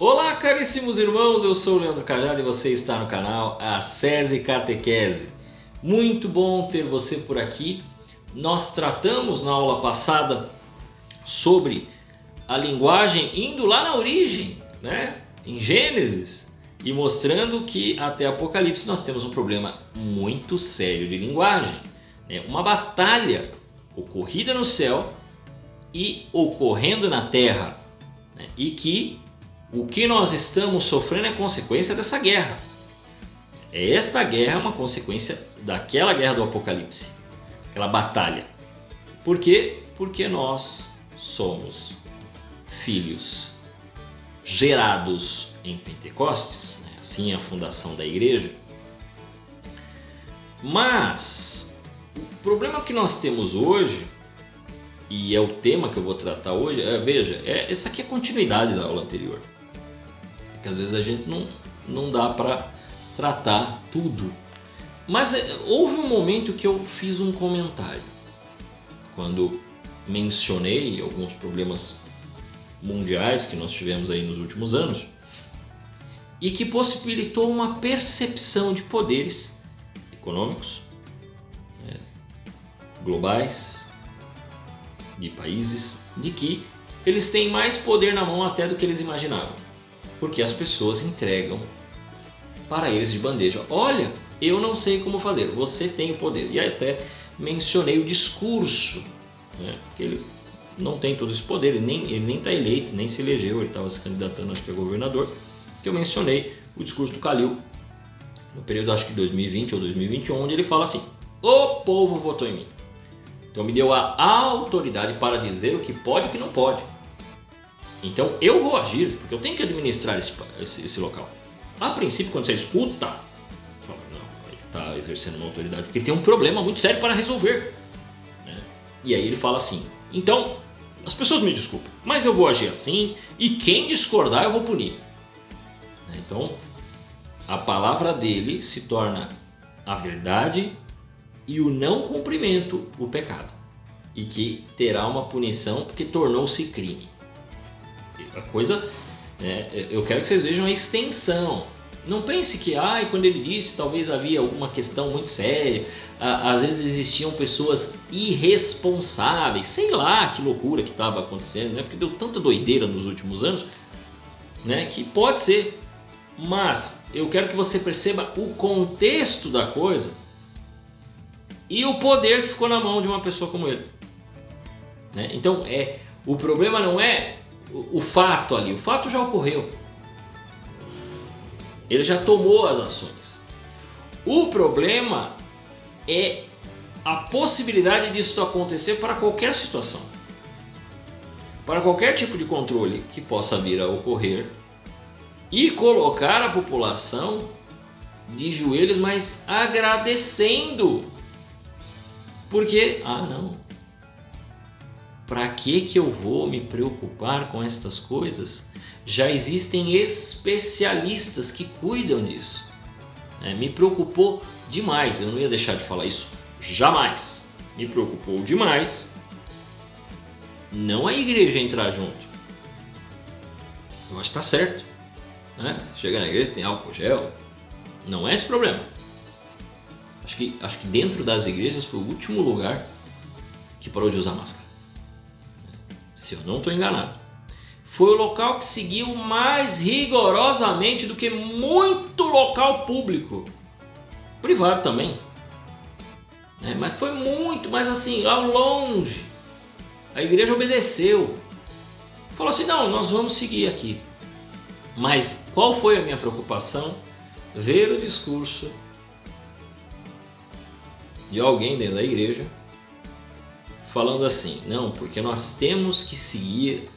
Olá, caríssimos irmãos, eu sou o Leandro Cajado e você está no canal Ascese Catequese. Muito bom ter você por aqui. Nós tratamos na aula passada sobre a linguagem indo lá na origem, né? Em Gênesis, e mostrando que até Apocalipse nós temos um problema muito sério de linguagem, né? Uma batalha ocorrida no céu e ocorrendo na terra, né? E que o que nós estamos sofrendo é consequência dessa guerra. Esta guerra é uma consequência daquela guerra do Apocalipse, aquela batalha. Por quê? Porque nós somos filhos gerados em Pentecostes, né? Assim é a fundação da igreja. Mas o problema que nós temos hoje, e é o tema que eu vou tratar hoje, essa aqui é a continuidade da aula anterior. Que às vezes a gente não dá para tratar tudo. Mas houve um momento que eu fiz um comentário quando mencionei alguns problemas mundiais que nós tivemos aí nos últimos anos e que possibilitou uma percepção de poderes econômicos, globais, de países, de que eles têm mais poder na mão até do que eles imaginavam. Porque as pessoas entregam para eles de bandeja. Olha, eu não sei como fazer, você tem o poder. E aí até mencionei o discurso, né? Que ele não tem todo esse poder, ele nem está eleito, nem se elegeu, ele estava se candidatando, acho que a governador. Que eu mencionei o discurso do Calil, no período acho que 2020 ou 2021, onde ele fala assim: o povo votou em mim. Então me deu a autoridade para dizer o que pode e o que não pode. Então eu vou agir, porque eu tenho que administrar esse local. A princípio, quando você escuta, não, ele está exercendo uma autoridade, porque ele tem um problema muito sério para resolver, né? E aí ele fala assim: então, as pessoas me desculpem, mas eu vou agir assim, e quem discordar eu vou punir. Então, a palavra dele se torna a verdade e o não cumprimento, o pecado. E que terá uma punição porque tornou-se crime. A coisa, eu quero que vocês vejam a extensão. Não pense que quando ele disse, talvez havia alguma questão muito séria, às vezes existiam pessoas irresponsáveis, sei lá que loucura que estava acontecendo, né? Porque deu tanta doideira nos últimos anos, né? Que pode ser, mas eu quero que você perceba o contexto da coisa e o poder que ficou na mão de uma pessoa como ele, né? Então o problema não é o fato ali, o fato já ocorreu, ele já tomou as ações. O problema é a possibilidade disso acontecer para qualquer situação, para qualquer tipo de controle que possa vir a ocorrer e colocar a população de joelhos, mas agradecendo, porque não, para que eu vou me preocupar com estas coisas? Já existem especialistas que cuidam disso. Me preocupou demais, eu não ia deixar de falar isso jamais. Me preocupou demais não a igreja entrar junto. Eu acho que está certo, né? Você chega na igreja, tem álcool gel, não é esse problema. Acho que dentro das igrejas foi o último lugar que parou de usar máscara. Se eu não estou enganado, foi o local que seguiu mais rigorosamente do que muito local público, privado também, né? Mas foi muito, mas assim, ao longe, a igreja obedeceu, falou assim: não, nós vamos seguir aqui. Mas qual foi a minha preocupação? Ver o discurso de alguém dentro da igreja falando assim: não, porque nós temos que seguir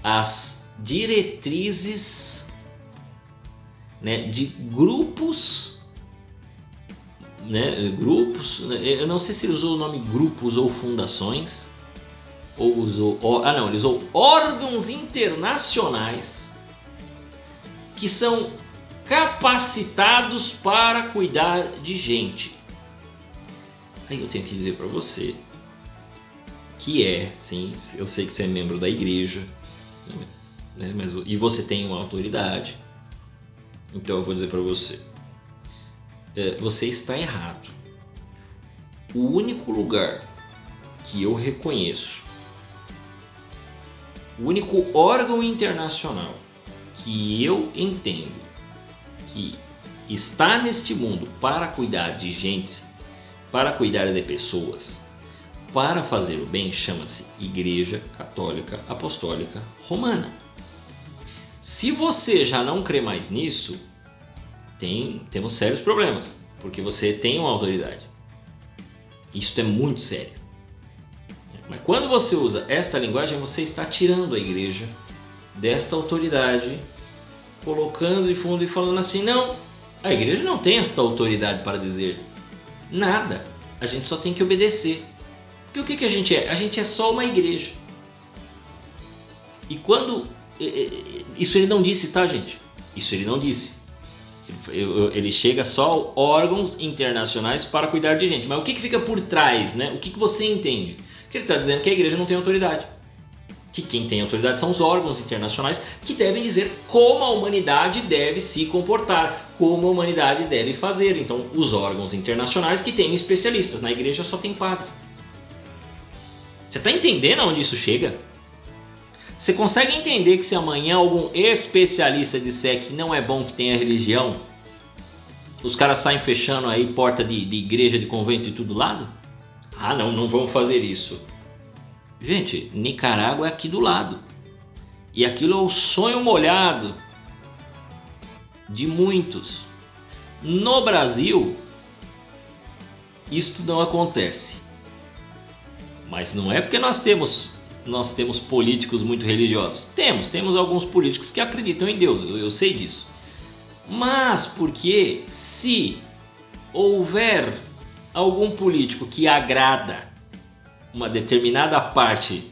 as diretrizes, né, de grupos, né, eu não sei se ele usou o nome grupos ou fundações, ou usou, ele usou órgãos internacionais que são capacitados para cuidar de gente. Aí eu tenho que dizer para você que sim, eu sei que você é membro da igreja, né? né? E você tem uma autoridade. Então eu vou dizer para você, você está errado. O único lugar que eu reconheço, o único órgão internacional que eu entendo que está neste mundo para cuidar de gente, para cuidar de pessoas, para fazer o bem, chama-se Igreja Católica Apostólica Romana. Se você já não crê mais nisso, temos sérios problemas, porque você tem uma autoridade. Isso é muito sério. Mas quando você usa esta linguagem, você está tirando a igreja desta autoridade, colocando de fundo e falando assim, não, a igreja não tem esta autoridade para dizer nada, a gente só tem que obedecer. Porque o que a gente é? A gente é só uma igreja. E quando... Isso ele não disse, tá, gente? Isso ele não disse. Ele chega só órgãos internacionais para cuidar de gente. Mas o que fica por trás, né? O que você entende? Que ele está dizendo que a igreja não tem autoridade. Que quem tem autoridade são os órgãos internacionais que devem dizer como a humanidade deve se comportar, como a humanidade deve fazer. Então, os órgãos internacionais que têm especialistas. Na igreja só tem padre. Você está entendendo aonde isso chega? Você consegue entender que se amanhã algum especialista disser que não é bom que tenha religião, os caras saem fechando aí porta de igreja, de convento e tudo lado? Ah, não vão fazer isso. Gente, Nicarágua é aqui do lado. E aquilo é o sonho molhado de muitos. No Brasil, isto não acontece. Mas não é porque nós temos políticos muito religiosos. Temos alguns políticos que acreditam em Deus, eu sei disso. Mas porque se houver algum político que agrada uma determinada parte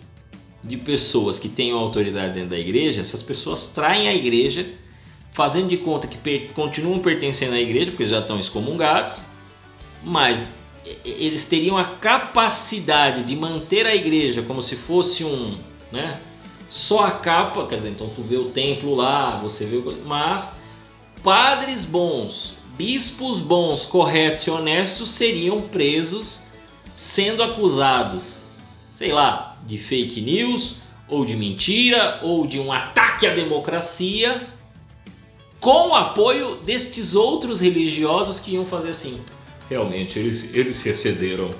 de pessoas que tenham autoridade dentro da igreja, essas pessoas traem a igreja, fazendo de conta que continuam pertencendo à igreja, porque já estão excomungados, mas eles teriam a capacidade de manter a igreja como se fosse só a capa, quer dizer, então tu vê o templo lá, você vê, mas padres bons, bispos bons, corretos e honestos seriam presos, sendo acusados, sei lá, de fake news, ou de mentira, ou de um ataque à democracia, com o apoio destes outros religiosos que iam fazer assim. Realmente, eles se excederam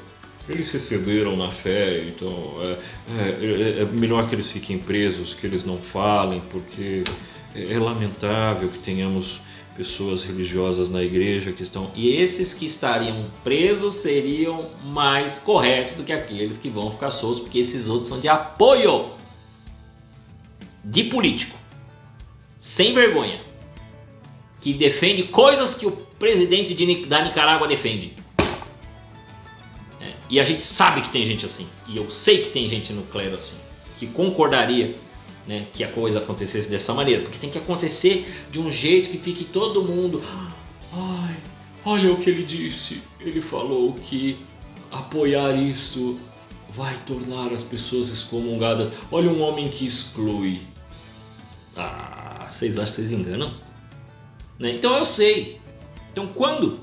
na fé, então é melhor que eles fiquem presos, que eles não falem, porque é lamentável que tenhamos pessoas religiosas na igreja que estão... E esses que estariam presos seriam mais corretos do que aqueles que vão ficar soltos, porque esses outros são de apoio de político, sem vergonha, que defende coisas que o presidente da Nicarágua defende. E a gente sabe que tem gente assim, e eu sei que tem gente no clero assim, que concordaria, né, que a coisa acontecesse dessa maneira, porque tem que acontecer de um jeito que fique todo mundo, ai, olha o que ele disse, ele falou que apoiar isto vai tornar as pessoas excomungadas, olha um homem que exclui. Vocês acham que vocês enganam? Né? Então eu sei. Então quando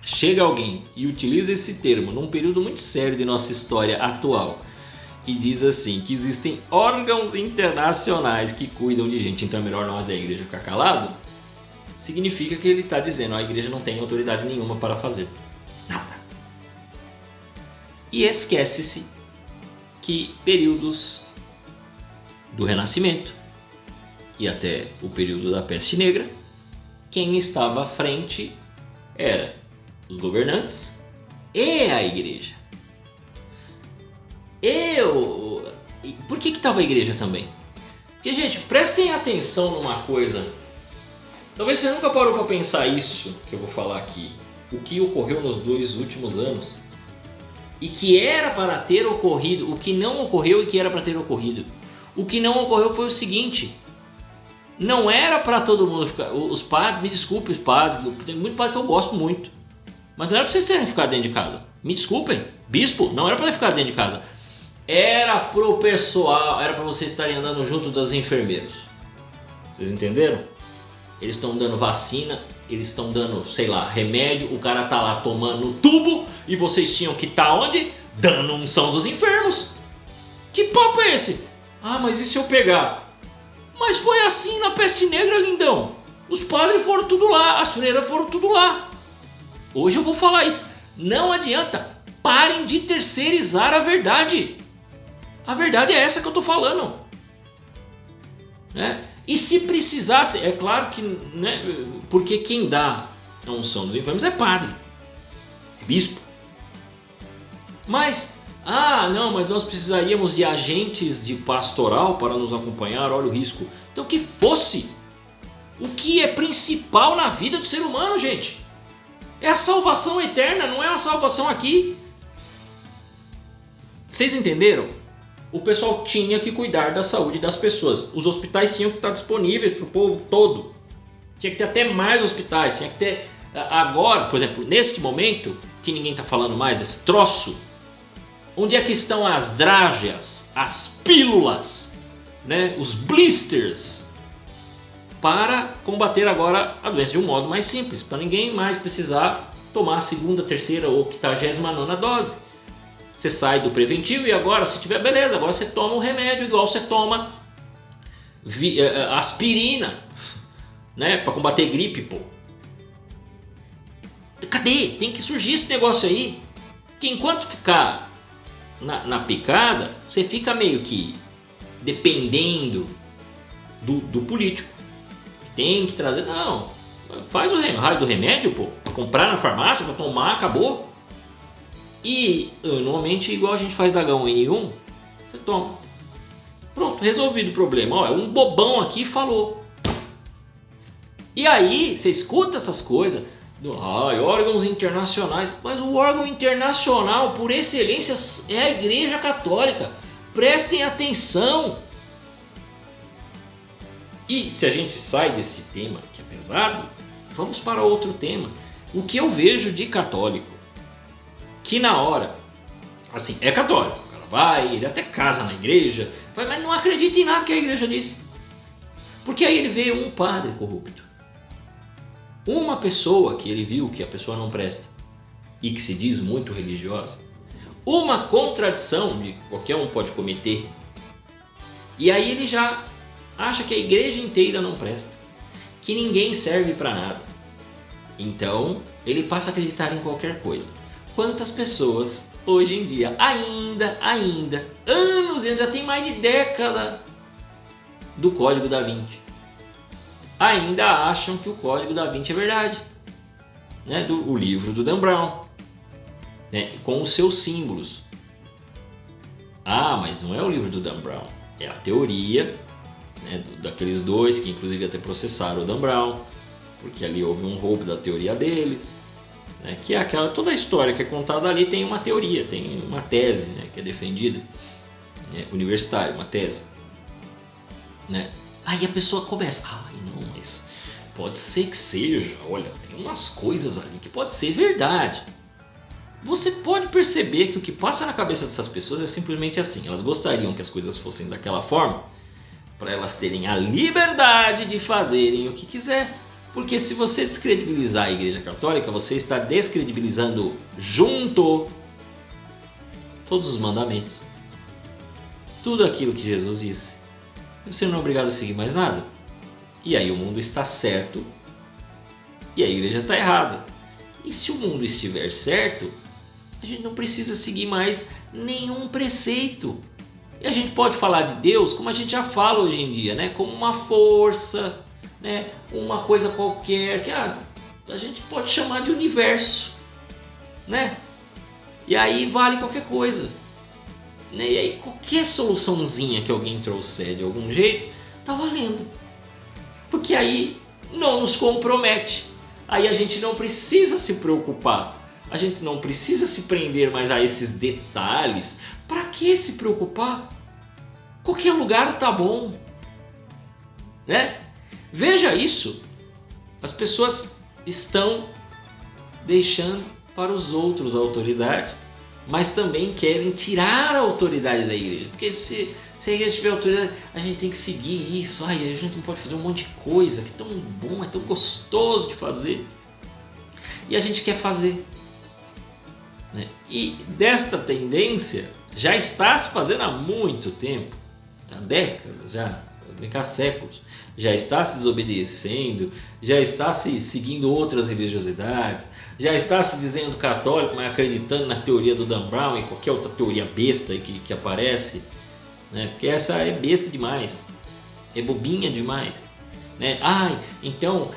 chega alguém e utiliza esse termo num período muito sério de nossa história atual e diz assim, que existem órgãos internacionais que cuidam de gente, então é melhor nós da igreja ficar calado, significa que ele está dizendo, a igreja não tem autoridade nenhuma para fazer nada. E esquece-se que períodos do Renascimento e até o período da Peste Negra, quem estava à frente era os governantes e a igreja. Por que estava a igreja também? Porque, gente, prestem atenção numa coisa. Talvez você nunca parou para pensar isso que eu vou falar aqui. O que ocorreu nos 2 últimos anos. E que era para ter ocorrido. O que não ocorreu e que era para ter ocorrido. O que não ocorreu foi o seguinte. Não era para todo mundo ficar... Os padres, me desculpem os padres. Tem muito padre que eu gosto muito. Mas não era para vocês terem ficado dentro de casa. Me desculpem. Bispo, não era para ficar dentro de casa. Era pro pessoal, era para vocês estarem andando junto dos enfermeiros. Vocês entenderam? Eles estão dando vacina, eles estão dando, sei lá, remédio, o cara tá lá tomando tubo e vocês tinham que estar onde? Dando unção dos enfermos. Que papo é esse? Ah, mas e se eu pegar? Mas foi assim na peste negra, lindão. Os padres foram tudo lá, as freiras foram tudo lá. Hoje eu vou falar isso. Não adianta, parem de terceirizar a verdade. A verdade é essa que eu tô falando. Né? E se precisasse, é claro que, né, porque quem dá a unção dos enfermos é padre, é bispo. Mas, não, mas nós precisaríamos de agentes de pastoral para nos acompanhar, olha o risco. Então que fosse. O que é principal na vida do ser humano, gente? É a salvação eterna, não é a salvação aqui. Vocês entenderam? O pessoal tinha que cuidar da saúde das pessoas. Os hospitais tinham que estar disponíveis para o povo todo. Tinha que ter até mais hospitais. Tinha que ter agora, por exemplo, neste momento, que ninguém está falando mais desse troço. Onde é que estão as drágeas, as pílulas, né, os blisters? Para combater agora a doença de um modo mais simples. Para ninguém mais precisar tomar a segunda, terceira ou 59ª dose. Você sai do preventivo e agora, se tiver, beleza, agora você toma um remédio igual você toma aspirina, né, para combater gripe, pô. Cadê? Tem que surgir esse negócio aí. Porque enquanto ficar na picada, você fica meio que dependendo do político. Tem que trazer, não, faz o raio do remédio, pô, pra comprar na farmácia, pra tomar, acabou. E anualmente, igual a gente faz da H1N1, você toma. Pronto, resolvido o problema. Ó, um bobão aqui falou. E aí, você escuta essas coisas, órgãos internacionais. Mas o órgão internacional, por excelência, é a Igreja Católica. Prestem atenção. E se a gente sai desse tema, que é pesado, vamos para outro tema. O que eu vejo de católico? Que na hora, assim, é católico, o cara vai, ele até casa na igreja, mas não acredita em nada que a igreja diz. Porque aí ele vê um padre corrupto, uma pessoa que ele viu que a pessoa não presta e que se diz muito religiosa, uma contradição de qualquer um pode cometer, e aí ele já acha que a igreja inteira não presta, que ninguém serve para nada. Então ele passa a acreditar em qualquer coisa. Quantas pessoas hoje em dia, ainda, anos e anos, já tem mais de década do Código da Vinci, ainda acham que o Código da Vinci é verdade, né? O livro do Dan Brown, né? Com os seus símbolos. Mas não é o livro do Dan Brown, é a teoria, né, daqueles dois que inclusive até processaram o Dan Brown, porque ali houve um roubo da teoria deles. Que é aquela, toda a história que é contada ali tem uma teoria, tem uma tese, né, que é defendida, né, universitária, uma tese, né? Aí a pessoa começa, não, mas pode ser que seja, olha, tem umas coisas ali que pode ser verdade. Você pode perceber que o que passa na cabeça dessas pessoas é simplesmente assim, elas gostariam que as coisas fossem daquela forma, para elas terem a liberdade de fazerem o que quiser. Porque se você descredibilizar a Igreja Católica, você está descredibilizando junto todos os mandamentos. Tudo aquilo que Jesus disse. Você não é obrigado a seguir mais nada. E aí o mundo está certo e a Igreja está errada. E se o mundo estiver certo, a gente não precisa seguir mais nenhum preceito. E a gente pode falar de Deus como a gente já fala hoje em dia, né? Como uma força, né? Uma coisa qualquer que a gente pode chamar de universo, né? E aí vale qualquer coisa, né? E aí qualquer soluçãozinha que alguém trouxer de algum jeito tá valendo, porque aí não nos compromete, aí a gente não precisa se preocupar, a gente não precisa se prender mais a esses detalhes. Para que se preocupar? Qualquer lugar tá bom, né? Veja isso, as pessoas estão deixando para os outros a autoridade mas também querem tirar a autoridade da igreja. Porque se a igreja tiver autoridade, a gente tem que seguir isso. Ai, a gente não pode fazer um monte de coisa que é tão bom, é tão gostoso de fazer. E a gente quer fazer. Né? E desta tendência já está se fazendo há muito tempo, há décadas já, há séculos. Já está se desobedecendo, já está se seguindo outras religiosidades, já está se dizendo católico, mas acreditando na teoria do Dan Brown e qualquer outra teoria besta que aparece, né? Porque essa é besta demais, é bobinha demais, né? Então,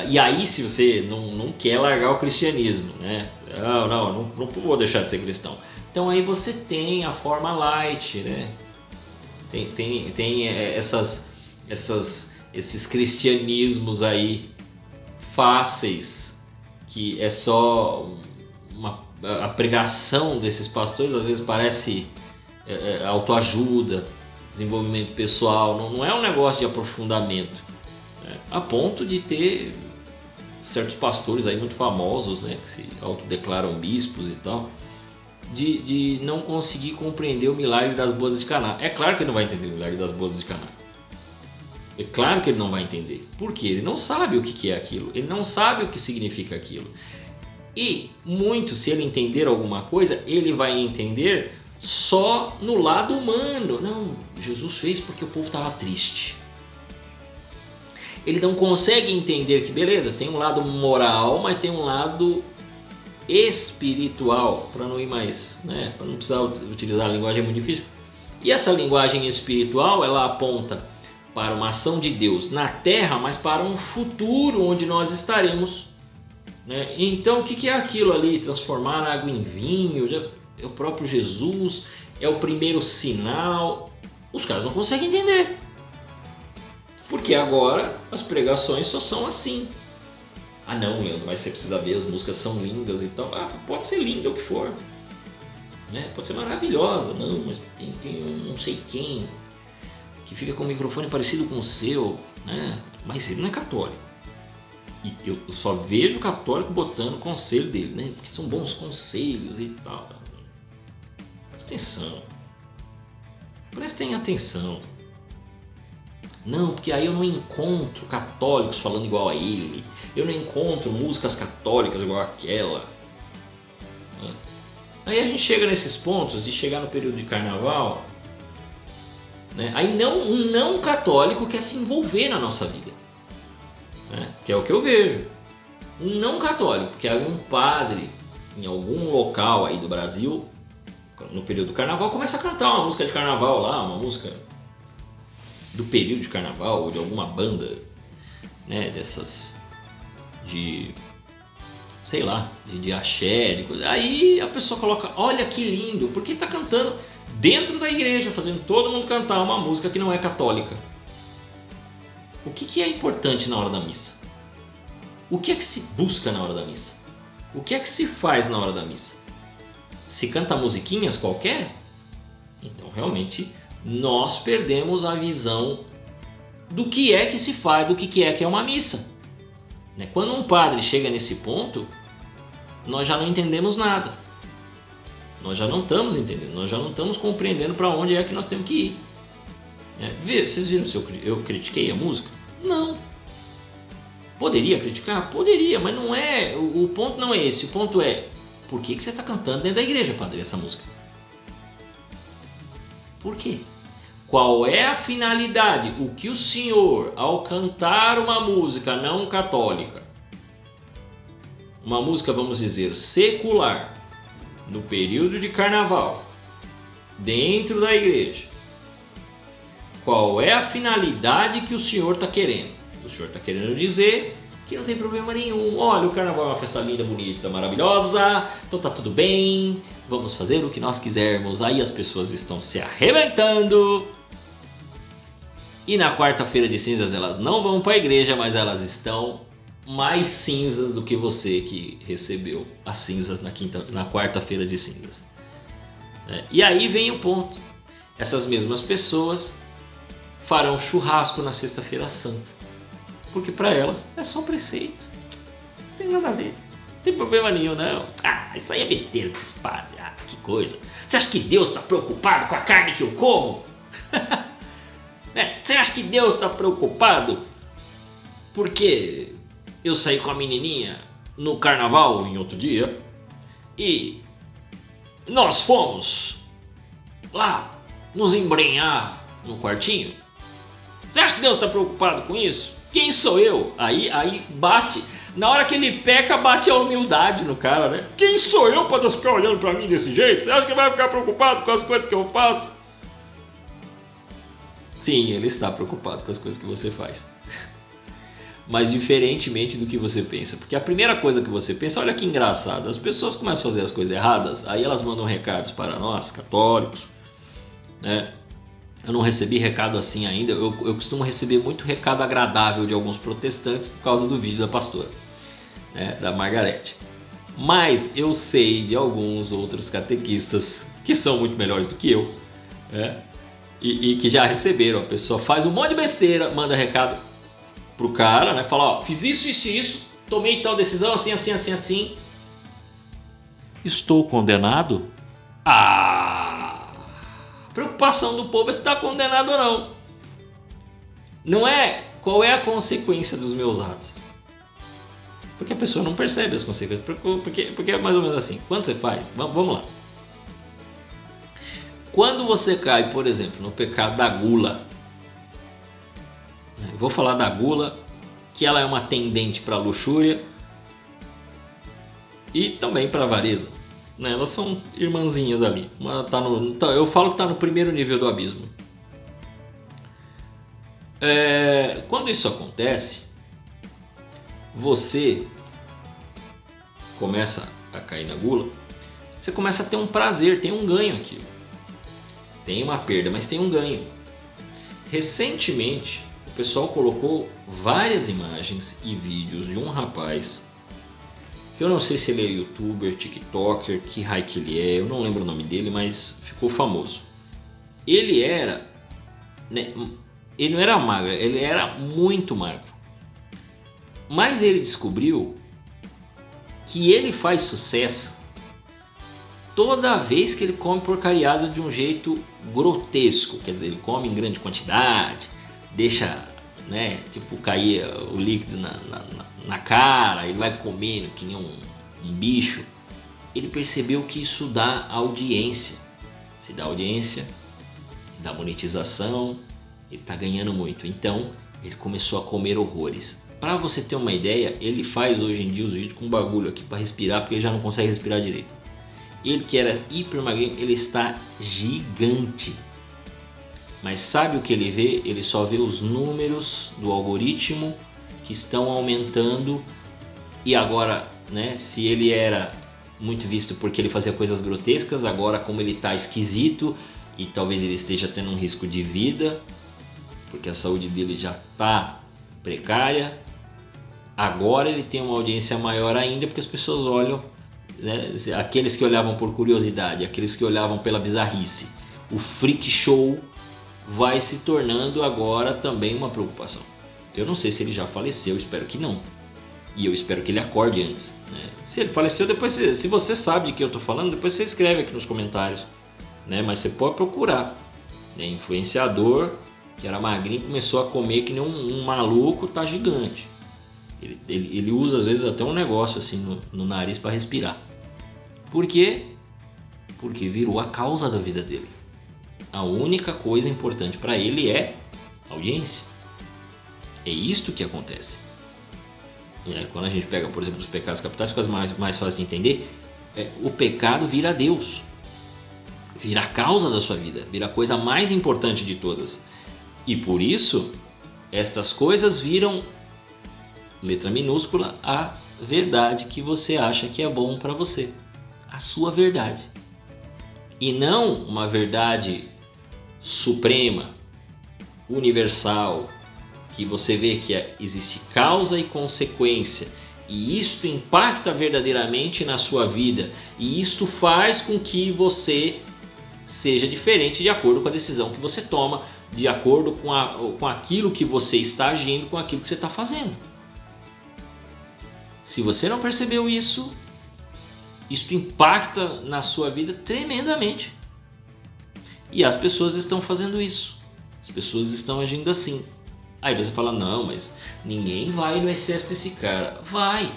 e aí se você não quer largar o cristianismo, né? Não vou deixar de ser cristão. Então aí você tem a forma light, né? Tem esses cristianismos aí fáceis, que é só a pregação desses pastores, às vezes parece autoajuda, desenvolvimento pessoal, não é um negócio de aprofundamento, né? A ponto de ter certos pastores aí muito famosos, né, que se autodeclaram bispos e tal, de não conseguir compreender o milagre das bodas de Caná. É claro que ele não vai entender o milagre das bodas de Caná. É claro que ele não vai entender. Por quê? Ele não sabe o que é aquilo. Ele não sabe o que significa aquilo. E muito, se ele entender alguma coisa, ele vai entender só no lado humano. Não, Jesus fez porque o povo estava triste. Ele não consegue entender que, beleza, tem um lado moral, mas tem um lado espiritual, para não ir mais, né? Para não precisar utilizar a linguagem muito difícil. E essa linguagem espiritual, ela aponta para uma ação de Deus na Terra, mas para um futuro onde nós estaremos, né? Então, o que é aquilo ali? Transformar a água em vinho? É o próprio Jesus? É o primeiro sinal? Os caras não conseguem entender. Porque agora as pregações só são assim. Não, Leandro, mas você precisa ver, as músicas são lindas e tal. Pode ser linda o que for, né? Pode ser maravilhosa. Não, mas tem um não sei quem que fica com um microfone parecido com o seu, né? Mas ele não é católico. E eu só vejo católico botando o conselho dele, né? Porque são bons conselhos e tal. Prestem atenção. Não, porque aí eu não encontro católicos falando igual a ele. Eu não encontro músicas católicas igual aquela. Aí a gente chega nesses pontos de chegar no período de carnaval, né? Aí um não católico quer se envolver na nossa vida, né? Que é o que eu vejo. Um não católico, porque aí um padre em algum local aí do Brasil, no período do carnaval, começa a cantar uma música de carnaval lá, uma música do período de carnaval, ou de alguma banda, né, dessas de, sei lá, de axé, de coisa. Aí a pessoa coloca, olha que lindo, porque está cantando dentro da igreja, fazendo todo mundo cantar uma música que não é católica. O que é importante na hora da missa? O que é que se busca na hora da missa? O que é que se faz na hora da missa? Se canta musiquinhas qualquer? Então realmente nós perdemos a visão do que é que se faz, do que é uma missa. Quando um padre chega nesse ponto, nós já não entendemos nada. Nós já não estamos entendendo, nós já não estamos compreendendo para onde é que nós temos que ir. Vocês viram se eu critiquei a música? Não. Poderia criticar? Poderia, mas não é. O ponto não é esse. O ponto é, por que você está cantando dentro da igreja, padre, essa música? Por quê? Qual é a finalidade? O que o senhor, ao cantar uma música não católica, uma música, vamos dizer, secular, no período de carnaval, dentro da igreja, qual é a finalidade que o senhor está querendo? O senhor está querendo dizer que não tem problema nenhum. Olha, o carnaval é uma festa linda, bonita, maravilhosa, então tá tudo bem, vamos fazer o que nós quisermos. Aí as pessoas estão se arrebentando. E na quarta-feira de cinzas elas não vão para a igreja, mas elas estão mais cinzas do que você que recebeu as cinzas na quarta-feira de cinzas. E aí vem o ponto. Essas mesmas pessoas farão churrasco na sexta-feira santa. Porque para elas é só preceito. Não tem nada a ver. tem problema nenhum, não. Ah, isso aí é besteira desses padres. Ah, que coisa. Você acha que Deus está preocupado com a carne que eu como? Você acha que Deus está preocupado porque eu saí com a menininha no carnaval em outro dia e nós fomos lá nos embrenhar no quartinho? Você acha que Deus está preocupado com isso? Quem sou eu? Aí bate, na hora que ele peca, bate a humildade no cara, né? Quem sou eu para ficar olhando para mim desse jeito? Você acha que vai ficar preocupado com as coisas que eu faço? Sim, ele está preocupado com as coisas que você faz. Mas diferentemente do que você pensa. Porque a primeira coisa que você pensa, olha que engraçado, as pessoas começam a fazer as coisas erradas, aí elas mandam recados para nós, católicos, né? Eu não recebi recado assim ainda, eu costumo receber muito recado agradável de alguns protestantes por causa do vídeo da pastora, né, da Margarete. Mas eu sei de alguns outros catequistas que são muito melhores do que eu, né, e que já receberam. A pessoa faz um monte de besteira, manda recado pro cara, né, fala, ó, fiz isso, isso e isso, tomei tal decisão, assim, assim, assim, assim. Estou condenado? Preocupação do povo é se está condenado ou não. Não é qual é a consequência dos meus atos. Porque a pessoa não percebe as consequências. Porque é mais ou menos assim. Quando você faz, vamos lá. Quando você cai, por exemplo, no pecado da gula. Eu vou falar da gula, que ela é uma tendente para a luxúria e também para a avareza. Elas são irmãzinhas ali. Eu falo que está no primeiro nível do abismo. Quando isso acontece, você começa a cair na gula, você começa a ter um prazer, tem um ganho aqui. Tem uma perda, mas tem um ganho. Recentemente, o pessoal colocou várias imagens e vídeos de um rapaz que eu não sei se ele é youtuber, tiktoker, que raio que ele é, eu não lembro o nome dele, mas ficou famoso. Ele era, né, ele não era magro, ele era muito magro. Mas ele descobriu que ele faz sucesso toda vez que ele come porcariada de um jeito grotesco. Quer dizer, ele come em grande quantidade, deixa, né, tipo, cair o líquido na cara, ele vai comendo que nem um bicho. Ele percebeu que isso dá audiência. Se dá audiência, dá monetização, ele está ganhando muito. Então ele começou a comer horrores. Para você ter uma ideia, ele faz hoje em dia os vídeos com bagulho aqui para respirar, porque ele já não consegue respirar direito. Ele que era hiper magrinho, ele está gigante. Mas sabe o que ele vê? Ele só vê os números do algoritmo que estão aumentando. E agora, né, se ele era muito visto porque ele fazia coisas grotescas, agora como ele está esquisito e talvez ele esteja tendo um risco de vida, porque a saúde dele já está precária, agora ele tem uma audiência maior ainda, porque as pessoas olham, né, aqueles que olhavam por curiosidade, aqueles que olhavam pela bizarrice. O freak show vai se tornando agora também uma preocupação. Eu não sei se ele já faleceu, espero que não. E eu espero que ele acorde antes, né? Se ele faleceu, depois se você sabe de que eu estou falando, depois você escreve aqui nos comentários, né? Mas você pode procurar, né? Influenciador que era magrinho, começou a comer que nem um maluco, tá gigante. Ele usa às vezes até um negócio assim no nariz para respirar. Por quê? Porque virou a causa da vida dele. A única coisa importante para ele é audiência. É isto que acontece. E aí, quando a gente pega, por exemplo, os pecados capitais, fica mais fácil de entender. O pecado vira Deus, vira a causa da sua vida, vira a coisa mais importante de todas. E por isso, estas coisas viram, letra minúscula, a verdade que você acha que é bom para você. A sua verdade. E não uma verdade suprema, universal, que você vê que existe causa e consequência, e isto impacta verdadeiramente na sua vida, e isto faz com que você seja diferente de acordo com a decisão que você toma, de acordo com aquilo que você está agindo, com aquilo que você está fazendo. Se você não percebeu isso, isso impacta na sua vida tremendamente. E as pessoas estão fazendo isso. As pessoas estão agindo assim. Aí você fala, não, mas ninguém vai no excesso desse cara. Vai.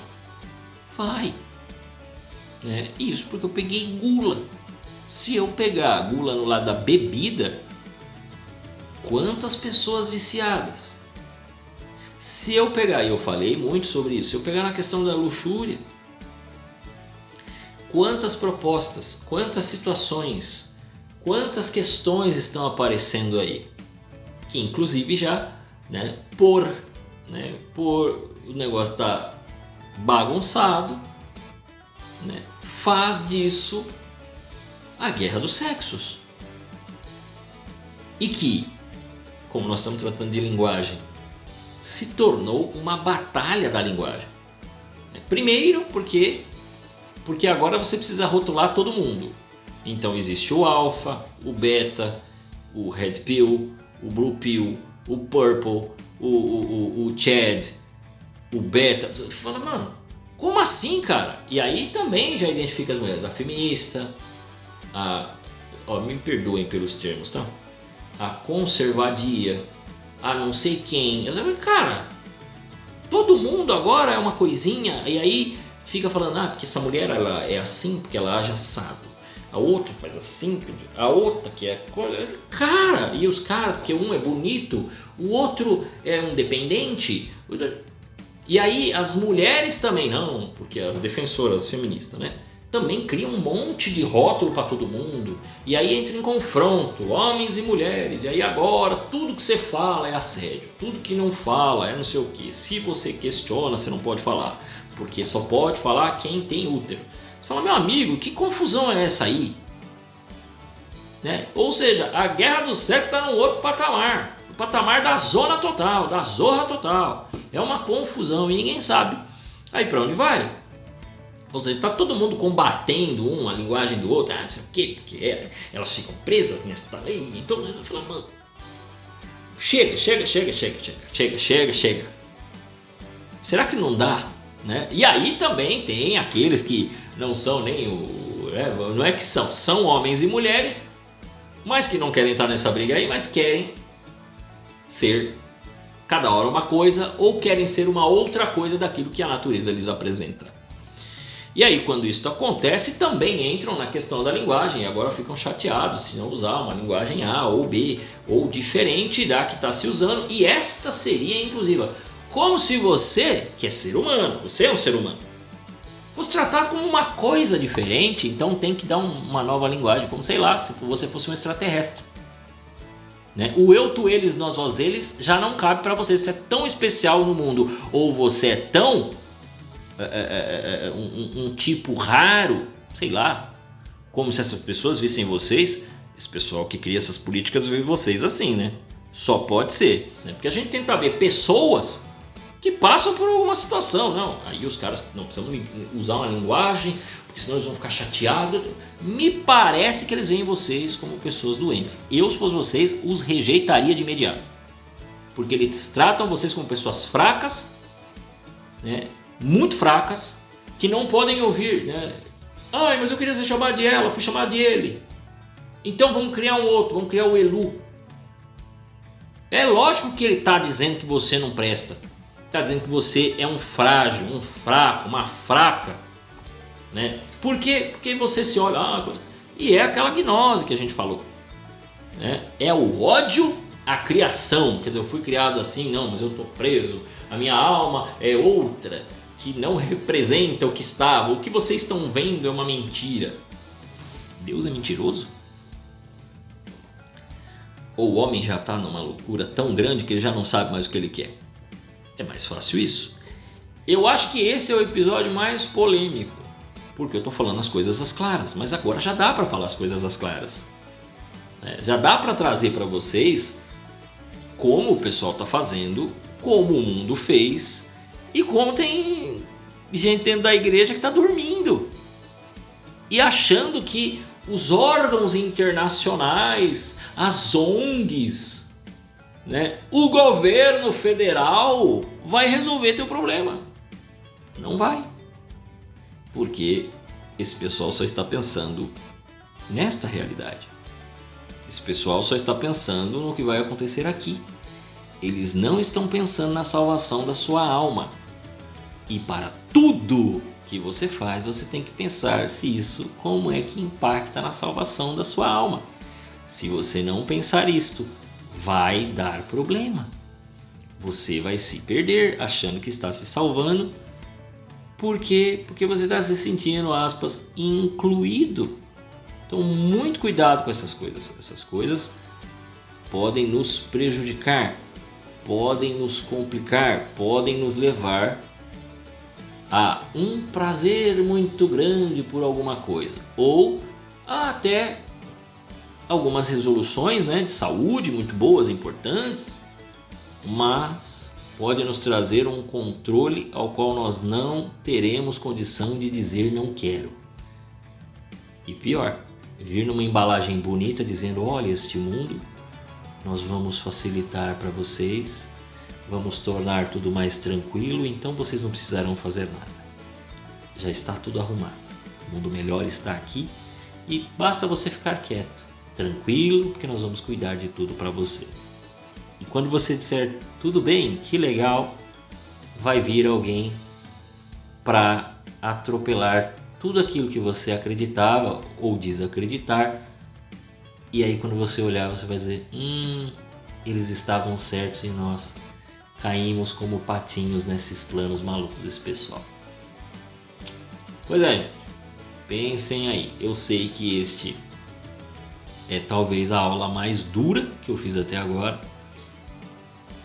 Isso porque eu peguei gula. Se eu pegar a gula no lado da bebida, quantas pessoas viciadas? Se eu pegar, e eu falei muito sobre isso, se eu pegar na questão da luxúria, quantas propostas, quantas situações, quantas questões estão aparecendo aí, que inclusive já, por o negócio estar bagunçado, faz disso a guerra dos sexos. E que, como nós estamos tratando de linguagem, se tornou uma batalha da linguagem. Primeiro porque agora você precisa rotular todo mundo. Então existe o alfa, o beta, o red pill, o blue pill, o purple, o chad, o beta. Você fala, mano, como assim, cara? E aí também já identifica as mulheres, a feminista, me perdoem pelos termos, tá? A conservadia, a não sei quem. Eu falei, cara, todo mundo agora é uma coisinha, e aí fica falando, porque essa mulher ela é assim porque ela age assado. A outra faz assim, a outra que é... Cara, e os caras, porque um é bonito, o outro é um dependente. E aí as mulheres também não, porque as defensoras feministas, também criam um monte de rótulo para todo mundo. E aí entra em confronto, homens e mulheres. E aí agora tudo que você fala é assédio, tudo que não fala é não sei o que. Se você questiona, você não pode falar, porque só pode falar quem tem útero. Você fala, meu amigo, que confusão é essa aí? Ou seja, a guerra do sexo está num outro patamar. O patamar da zona total, da zorra total. É uma confusão e ninguém sabe aí para onde vai. Ou seja, está todo mundo combatendo a linguagem do outro, não sei o quê, porque elas ficam presas nesta lei. Então eu falo, mano, chega. Será que não dá? E aí também tem aqueles que não são nem não é que são homens e mulheres, mas que não querem estar nessa briga aí, mas querem ser cada hora uma coisa ou querem ser uma outra coisa daquilo que a natureza lhes apresenta. E aí quando isso acontece também entram na questão da linguagem e agora ficam chateados se não usar uma linguagem A ou B ou diferente da que está se usando, e esta seria inclusiva como se você, que é ser humano, você é um ser humano, fosse tratado como uma coisa diferente, então tem que dar uma nova linguagem, como sei lá, se você fosse um extraterrestre. O eu, tu, eles, nós, vós, eles já não cabe para você. Você é tão especial no mundo ou você é tão um tipo raro, sei lá, como se essas pessoas vissem vocês. Esse pessoal que cria essas políticas vê vocês assim, Só pode ser, porque a gente tenta ver pessoas que passam por alguma situação. Não, aí os caras não precisam usar uma linguagem, porque senão eles vão ficar chateados. Me parece que eles veem vocês como pessoas doentes. Eu, se fosse vocês, os rejeitaria de imediato, porque eles tratam vocês como pessoas fracas, muito fracas, que não podem ouvir, mas eu queria ser chamado de ela, fui chamado de ele. Então vamos criar um outro, vamos criar o Elu. É lógico que ele está dizendo que você não presta, está dizendo que você é um frágil, um fraco, uma fraca, Por quê? Porque você se olha, e é aquela gnose que a gente falou, É o ódio à criação, quer dizer, eu fui criado assim, não, mas eu estou preso, a minha alma é outra, que não representa o que estava, o que vocês estão vendo é uma mentira. Deus é mentiroso? Ou o homem já está numa loucura tão grande que ele já não sabe mais o que ele quer? É mais fácil isso. Eu acho que esse é o episódio mais polêmico, porque eu estou falando as coisas às claras, mas agora já dá para falar as coisas às claras. Já dá para trazer para vocês como o pessoal está fazendo, como o mundo fez e como tem gente dentro da igreja que está dormindo e achando que os órgãos internacionais, as ONGs, o governo federal vai resolver teu problema. Não vai. Porque esse pessoal só está pensando nesta realidade. Esse pessoal só está pensando no que vai acontecer aqui. Eles não estão pensando na salvação da sua alma. E para tudo que você faz, você tem que pensar se isso, como é que impacta na salvação da sua alma. Se você não pensar isto, vai dar problema. Você vai se perder achando que está se salvando. Por quê? Porque você está se sentindo, aspas, incluído. Então, muito cuidado com essas coisas. Essas coisas podem nos prejudicar, podem nos complicar, podem nos levar a um prazer muito grande por alguma coisa. Ou até algumas resoluções, né, de saúde muito boas, importantes, mas pode nos trazer um controle ao qual nós não teremos condição de dizer não quero. E pior, vir numa embalagem bonita dizendo, olha, este mundo nós vamos facilitar para vocês, vamos tornar tudo mais tranquilo, então vocês não precisarão fazer nada. Já está tudo arrumado. O mundo melhor está aqui e basta você ficar quieto, tranquilo, porque nós vamos cuidar de tudo para você. E quando você disser tudo bem, que legal, vai vir alguém para atropelar tudo aquilo que você acreditava ou desacreditar. E aí quando você olhar, você vai dizer, eles estavam certos e nós caímos como patinhos nesses planos malucos desse pessoal. Pois é, gente, pensem aí. Eu sei que este é talvez a aula mais dura que eu fiz até agora.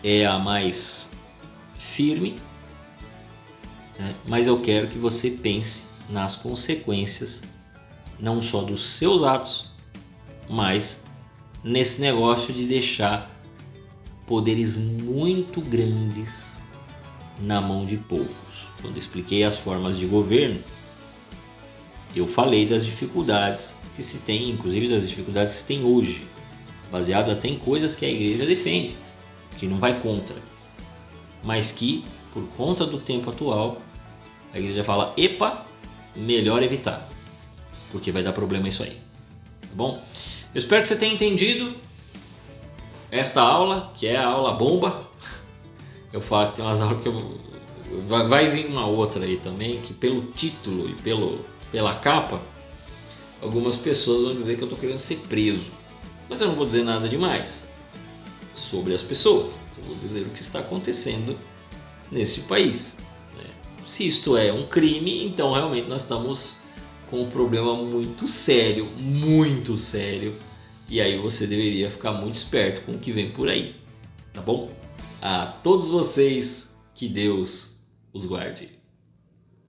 É a mais firme, né? Mas eu quero que você pense nas consequências, não só dos seus atos, mas nesse negócio de deixar poderes muito grandes na mão de poucos. Quando expliquei as formas de governo, eu falei das dificuldades que se tem, inclusive das dificuldades que se tem hoje, baseado até em coisas que a igreja defende, que não vai contra, mas que, por conta do tempo atual, a igreja fala, epa, melhor evitar, porque vai dar problema isso aí, tá bom? Eu espero que você tenha entendido esta aula, que é a aula bomba. Eu falo que tem umas aulas que vai vir uma outra aí também, que pelo título e pela capa, algumas pessoas vão dizer que eu estou querendo ser preso, mas eu não vou dizer nada demais sobre as pessoas, eu vou dizer o que está acontecendo nesse país. Se isto é um crime, então realmente nós estamos com um problema muito sério, e aí você deveria ficar muito esperto com o que vem por aí, tá bom? A todos vocês, que Deus os guarde.